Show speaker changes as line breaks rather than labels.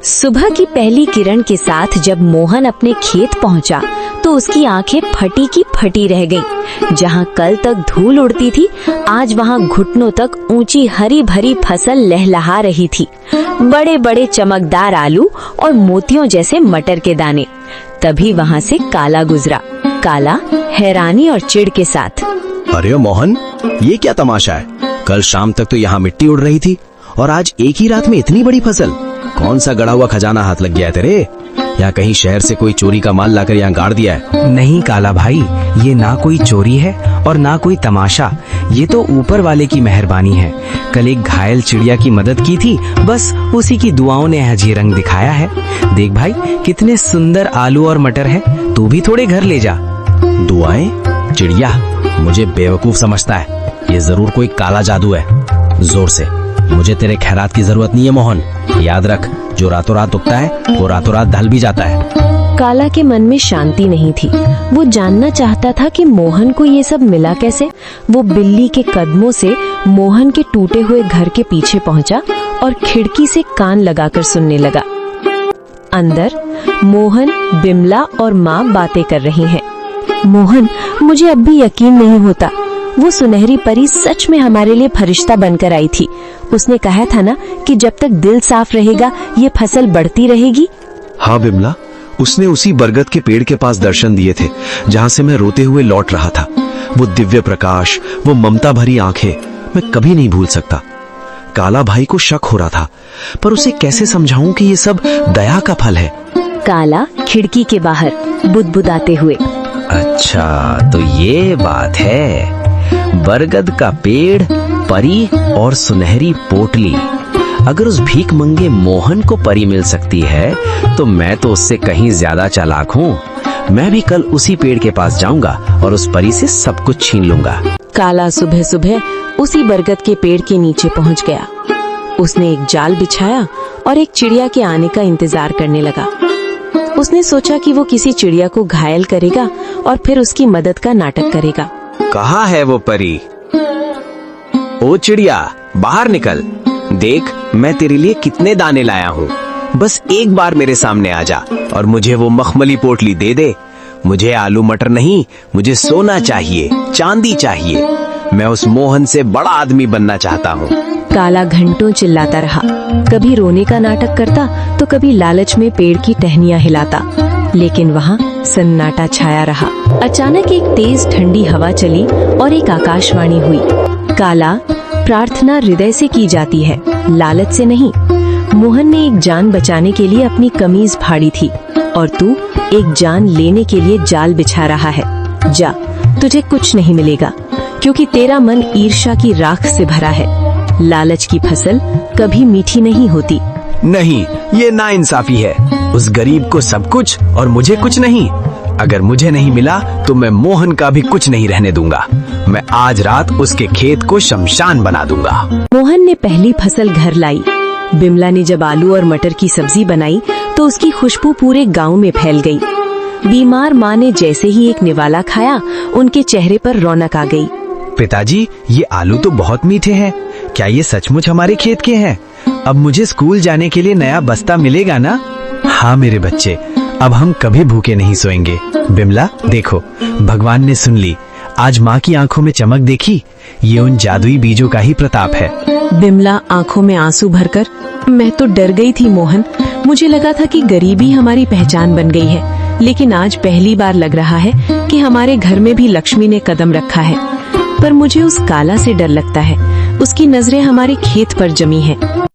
सुबह की पहली किरण के साथ जब मोहन अपने खेत पहुंचा तो उसकी आंखें फटी की फटी रह गईं। जहां कल तक धूल उड़ती थी, आज वहां घुटनों तक ऊंची हरी भरी फसल लहलहा रही थी। बड़े बड़े चमकदार आलू और मोतियों जैसे मटर के दाने। तभी वहां से काला गुजरा। काला हैरानी और चिढ़ के साथ,
अरे मोहन, ये क्या तमाशा है? कल शाम तक तो यहाँ मिट्टी उड़ रही थी और आज एक ही रात में इतनी बड़ी फसल। कौन सा गड़ा हुआ खजाना हाथ लग गया है तेरे? या कहीं शहर से कोई चोरी का माल लाकर यहाँ गाड़ दिया है?
नहीं काला भाई, ये ना कोई चोरी है और ना कोई तमाशा। ये तो ऊपर वाले की मेहरबानी है। कल एक घायल चिड़िया की मदद की थी, बस उसी की दुआओं ने आज ये रंग दिखाया है। देख भाई, कितने सुंदर आलू और मटर है। तू भी थोड़े घर ले जा।
दुआएं? चिड़िया मुझे बेवकूफ समझता है। ये जरूर कोई काला जादू है। जोर से, मुझे तेरे खैरात की जरूरत नहीं है मोहन। याद रख, जो रातों रात उगता है वो रातों रात ढल भी जाता है।
काला के मन में शांति नहीं थी। वो जानना चाहता था कि मोहन को ये सब मिला कैसे। वो बिल्ली के कदमों से मोहन के टूटे हुए घर के पीछे पहुंचा और खिड़की से कान लगाकर सुनने लगा। अंदर मोहन, बिमला और माँ बातें कर रही हैं। मोहन, मुझे अब भी यकीन नहीं होता। वो सुनहरी परी सच में हमारे लिए फरिश्ता बनकर आई थी। उसने कहा था ना कि जब तक दिल साफ रहेगा ये फसल बढ़ती रहेगी।
हाँ बिमला, उसने उसी बरगद के पेड़ के पास दर्शन दिए थे जहाँ से मैं रोते हुए लौट रहा था। वो दिव्य प्रकाश, वो ममता भरी आंखें, मैं कभी नहीं भूल सकता। काला भाई को शक हो रहा था, पर उसे कैसे समझाऊं कि ये सब दया का फल है।
काला खिड़की के बाहर बुदबुदाते हुए,
अच्छा तो ये बात है। बरगद का पेड़, परी और सुनहरी पोटली। अगर उस भीख मंगे मोहन को परी मिल सकती है तो मैं तो उससे कहीं ज्यादा चालाक हूँ। मैं भी कल उसी पेड़ के पास जाऊंगा और उस परी से सब कुछ छीन लूंगा।
काला सुबह सुबह उसी बरगद के पेड़ के नीचे पहुंच गया। उसने एक जाल बिछाया और एक चिड़िया के आने का इंतजार करने लगा। उसने सोचा कि वो किसी चिड़िया को घायल करेगा और फिर उसकी मदद का नाटक करेगा।
कहाँ है वो परी? ओ चिड़िया, बाहर निकल। देख, मैं तेरे लिए कितने दाने लाया हूँ। बस एक बार मेरे सामने आ जा और मुझे वो मखमली पोटली दे दे। मुझे आलू मटर नहीं, मुझे सोना चाहिए, चांदी चाहिए। मैं उस मोहन से बड़ा आदमी बनना चाहता हूँ।
काला घंटों चिल्लाता रहा। कभी रोने का नाटक करता तो कभी लालच में पेड़ की टहनियां हिलाता, लेकिन वहाँ सन्नाटा छाया रहा। अचानक एक तेज ठंडी हवा चली और एक आकाशवाणी हुई। काला, प्रार्थना हृदय से की जाती है, लालच से नहीं। मोहन ने एक जान बचाने के लिए अपनी कमीज फाड़ी थी और तू एक जान लेने के लिए जाल बिछा रहा है। जा, तुझे कुछ नहीं मिलेगा क्योंकि तेरा मन ईर्ष्या की राख से भरा है। लालच की फसल कभी मीठी नहीं होती।
नहीं, ये नाइंसाफी है। उस गरीब को सब कुछ और मुझे कुछ नहीं। अगर मुझे नहीं मिला तो मैं मोहन का भी कुछ नहीं रहने दूंगा। मैं आज रात उसके खेत को शमशान बना दूंगा।
मोहन ने पहली फसल घर लाई। बिमला ने जब आलू और मटर की सब्जी बनाई तो उसकी खुशबू पूरे गांव में फैल गई। बीमार माँ ने जैसे ही एक निवाला खाया, उनके चेहरे पर रौनक आ गई।
पिताजी, ये आलू तो बहुत मीठे हैं। क्या ये सचमुच हमारे खेत के हैं? अब मुझे स्कूल जाने के लिए नया बस्ता मिलेगा ना? हाँ मेरे बच्चे, अब हम कभी भूखे नहीं सोएंगे। बिमला देखो, भगवान ने सुन ली। आज माँ की आंखों में चमक देखी? ये उन जादुई बीजों का ही प्रताप है।
बिमला आंखों में आंसू भरकर, मैं तो डर गई थी मोहन। मुझे लगा था कि गरीबी हमारी पहचान बन गई है, लेकिन आज पहली बार लग रहा है कि हमारे घर में भी लक्ष्मी ने कदम रखा है। पर मुझे उस काला से डर लगता है। उसकी नजरें हमारे खेत पर जमी हैं।